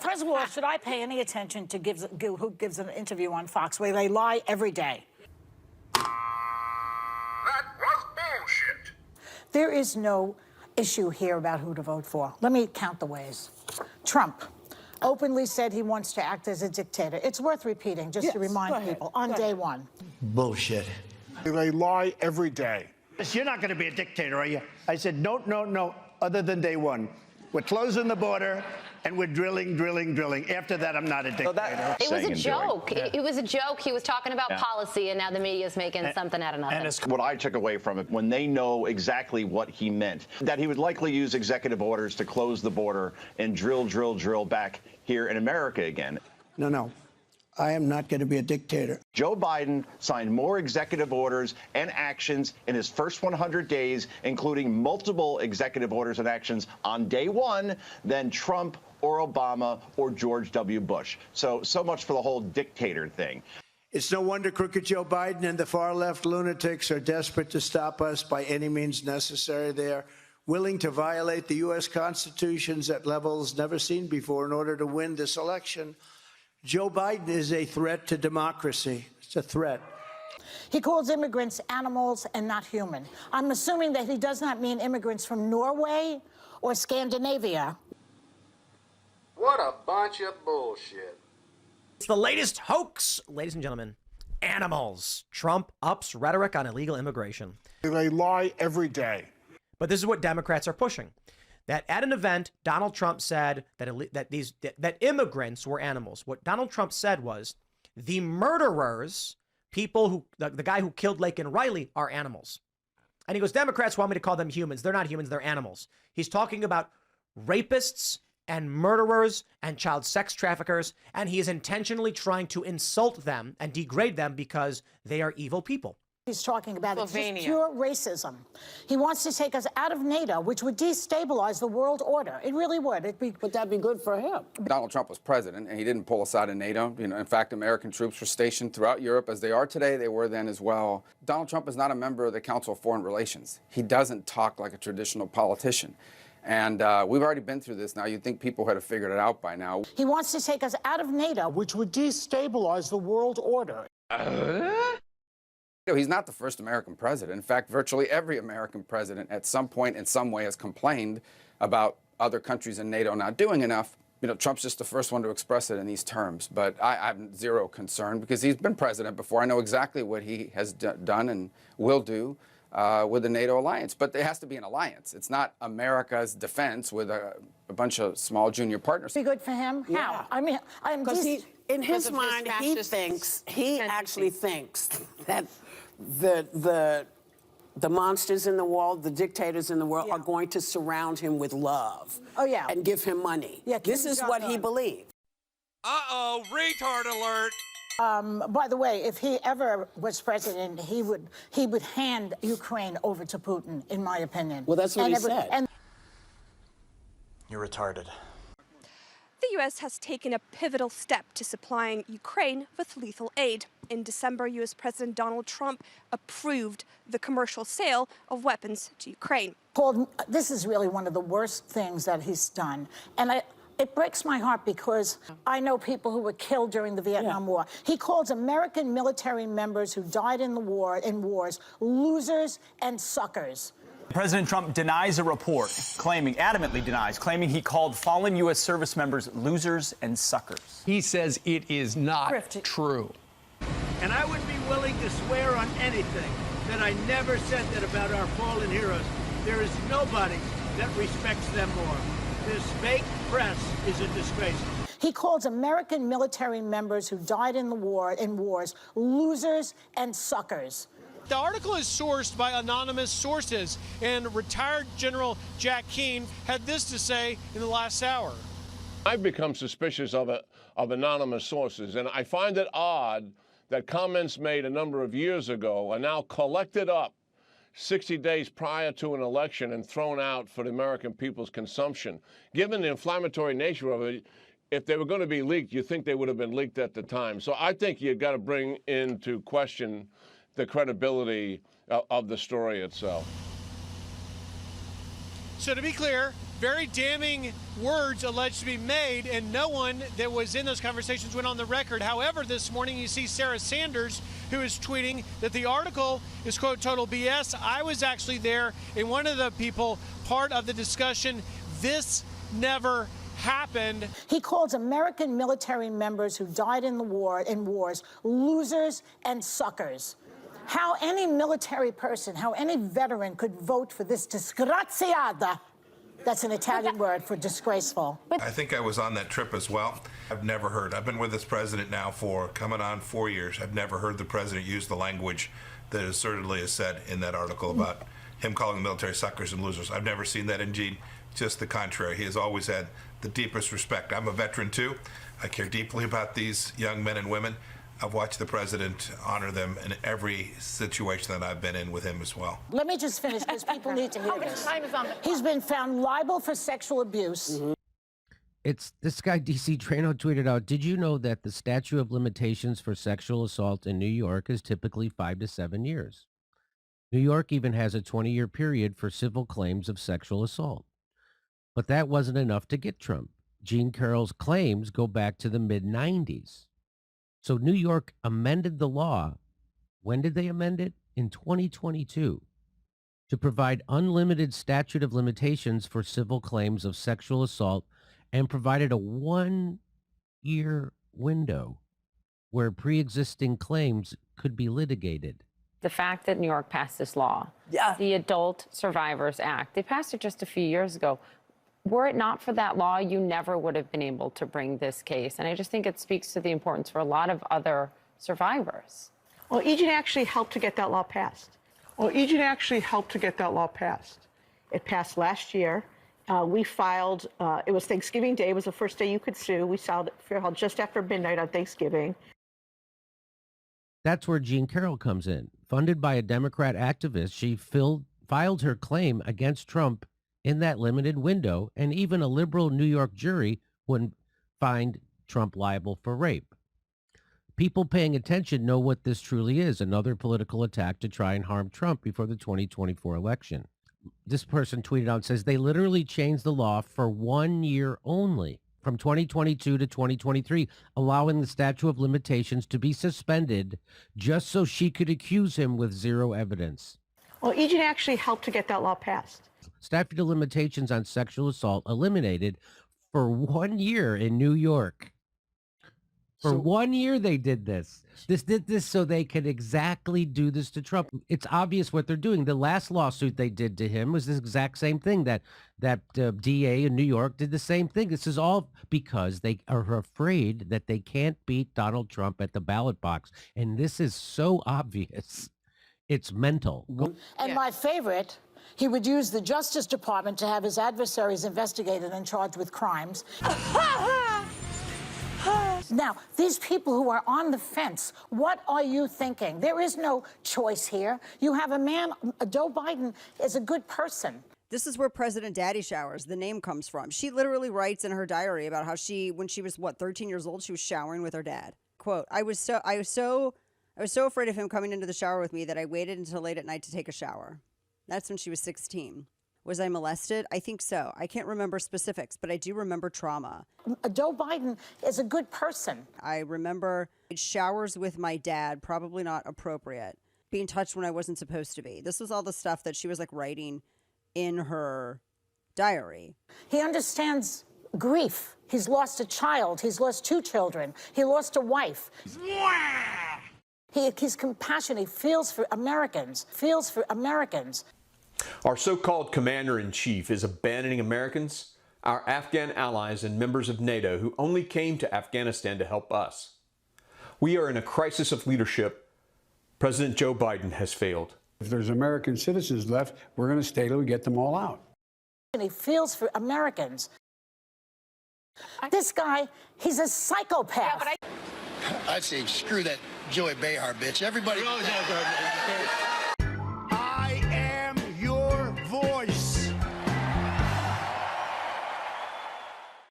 first of all, should I pay any attention to who gives an interview on Fox where they lie every day? That was bullshit. There is no issue here about who to vote for. Let me count the ways. Trump openly said he wants to act as a dictator. It's worth repeating just to remind people on day one. Bullshit. They lie every day. You're not going to be a dictator, are you? I said, no, no, no, other than day one. We're closing the border, and we're drilling. After that, I'm not a dictator. It was a joke. It was a joke. He was talking about policy, and now the media's making something out of nothing. What I took away from it, when they know exactly what he meant, that he would likely use executive orders to close the border and drill back here in America again. No. I am not going to be a dictator. Joe Biden signed more executive orders and actions in his first 100 days, including multiple executive orders and actions on day one, than Trump or Obama or George W. Bush. So much for the whole dictator thing. It's no wonder crooked Joe Biden and the far-left lunatics are desperate to stop us by any means necessary. They are willing to violate the U.S. Constitution at levels never seen before in order to win this election. Joe Biden is a threat to democracy. It's a threat. He calls immigrants animals and not human. I'm assuming that he does not mean immigrants from Norway or Scandinavia. What a bunch of bullshit. It's the latest hoax, ladies and gentlemen. Animals. Trump ups rhetoric on illegal immigration. They lie every day. But this is what Democrats are pushing. That at an event, Donald Trump said that immigrants were animals. What Donald Trump said was the murderers, people who, the guy who killed Laken Riley, are animals. And he goes, Democrats want me to call them humans. They're not humans, they're animals. He's talking about rapists and murderers and child sex traffickers, and he is intentionally trying to insult them and degrade them because they are evil people. He's talking about it's just pure racism. He wants to take us out of NATO, which would destabilize the world order. It really would. Would that be good for him? Donald Trump was president, and he didn't pull us out of NATO. In fact, American troops were stationed throughout Europe as they are today. They were then as well. Donald Trump is not a member of the Council of Foreign Relations. He doesn't talk like a traditional politician. And we've already been through this now. You'd think people had figured it out by now. He wants to take us out of NATO, which would destabilize the world order. He's not the first American president. In fact, virtually every American president at some point in some way has complained about other countries in NATO not doing enough. Trump's just the first one to express it in these terms. But I have zero concern because he's been president before. I know exactly what he has done and will do with the NATO alliance. But there has to be an alliance. It's not America's defense with a bunch of small junior partners. Be good for him? Yeah. How? I mean, in his mind, he actually thinks that the monsters in the world, the dictators in the world are going to surround him with love. Oh, yeah. And give him money. Yeah, this is what he believes. Uh-oh, retard alert. By the way, if he ever was president, he would hand Ukraine over to Putin, in my opinion. Well, that's what he said. You're retarded. The U.S. has taken a pivotal step to supplying Ukraine with lethal aid. In December, U.S. President Donald Trump approved the commercial sale of weapons to Ukraine. Paul, this is really one of the worst things that he's done. And it breaks my heart because I know people who were killed during the Vietnam War. He calls American military members who died in wars losers and suckers. President Trump denies a report, adamantly denies, claiming he called fallen U.S. service members losers and suckers. He says it is not true. And I would be willing to swear on anything that I never said that about our fallen heroes. There is nobody that respects them more. This fake press is a disgrace. He calls American military members who died in wars losers and suckers. The article is sourced by anonymous sources, and retired General Jack Keane had this to say in the last hour. I've become suspicious of anonymous sources, and I find it odd that comments made a number of years ago are now collected up 60 days prior to an election and thrown out for the American people's consumption. Given the inflammatory nature of it, if they were going to be leaked, you think they would have been leaked at the time. So I think you've got to bring into question the credibility of the story itself. So to be clear, very damning words alleged to be made, and no one that was in those conversations went on the record. However, this morning you see Sarah Sanders, who is tweeting that the article is, quote, total BS. I was actually there, and one of the people part of the discussion. This never happened. He calls American military members who died in wars losers and suckers. How any military person, how any veteran could vote for this disgraziata, that's an Italian word for disgraceful. I think I was on that trip as well. I've never heard, I've been with this president now for coming on 4 years. I've never heard the president use the language that assertedly is said in that article about him calling the military suckers and losers. I've never seen that in Gene, just the contrary. He has always had the deepest respect. I'm a veteran too. I care deeply about these young men and women. I've watched the president honor them in every situation that I've been in with him as well. Let me just finish because people need to hear this. He's been found liable for sexual abuse. It's this guy, DC Trano, tweeted out, did you know that the statute of limitations for sexual assault in New York is typically 5 to 7 years? New York even has a 20-year period for civil claims of sexual assault. But that wasn't enough to get Trump. Jean Carroll's claims go back to the mid-90s. So New York amended the law. When did they amend it? In 2022, to provide unlimited statute of limitations for civil claims of sexual assault, and provided a 1-year window where pre-existing claims could be litigated. The fact that New York passed this law, the Adult Survivors Act, they passed it just a few years ago. Were it not for that law, you never would have been able to bring this case. And I just think it speaks to the importance for a lot of other survivors. Well, EJ actually helped to get that law passed. It passed last year. We filed, it was Thanksgiving Day. It was the first day you could sue. We filed just after midnight on Thanksgiving. That's where Jean Carroll comes in. Funded by a Democrat activist, she filed her claim against Trump in that limited window, and even a liberal New York jury wouldn't find Trump liable for rape. People paying attention know what this truly is, another political attack to try and harm Trump before the 2024 election. This person tweeted out, says they literally changed the law for 1 year only, from 2022 to 2023, allowing the statute of limitations to be suspended just so she could accuse him with zero evidence. Well, EJ actually helped to get that law passed. Statute of limitations on sexual assault eliminated for 1 year in New York. For 1 year they did this. This did this so they could exactly do this to Trump. It's obvious what they're doing. The last lawsuit they did to him was this exact same thing. That DA in New York did the same thing. This is all because they are afraid that they can't beat Donald Trump at the ballot box. And this is so obvious. It's mental. And my favorite, he would use the Justice Department to have his adversaries investigated and charged with crimes. Now, these people who are on the fence, what are you thinking? There is no choice here. You have a man, Joe Biden is a good person. This is where President Daddy Showers, the name, comes from. She literally writes in her diary about how when she was, 13 years old, she was showering with her dad. Quote, I was so afraid of him coming into the shower with me that I waited until late at night to take a shower. That's when she was 16. Was I molested? I think so. I can't remember specifics, but I do remember trauma. Joe Biden is a good person. I remember showers with my dad, probably not appropriate. Being touched when I wasn't supposed to be. This was all the stuff that she was writing in her diary. He understands grief. He's lost a child. He's lost 2 children. He lost a wife. He's compassionate. He feels for Americans. Our so-called commander-in-chief is abandoning Americans, our Afghan allies and members of NATO who only came to Afghanistan to help us. We are in a crisis of leadership. President Joe Biden has failed. If there's American citizens left, we're going to stay till we get them all out. And he feels for Americans. This guy, he's a psychopath. I'd say screw that Joey Behar bitch. Everybody.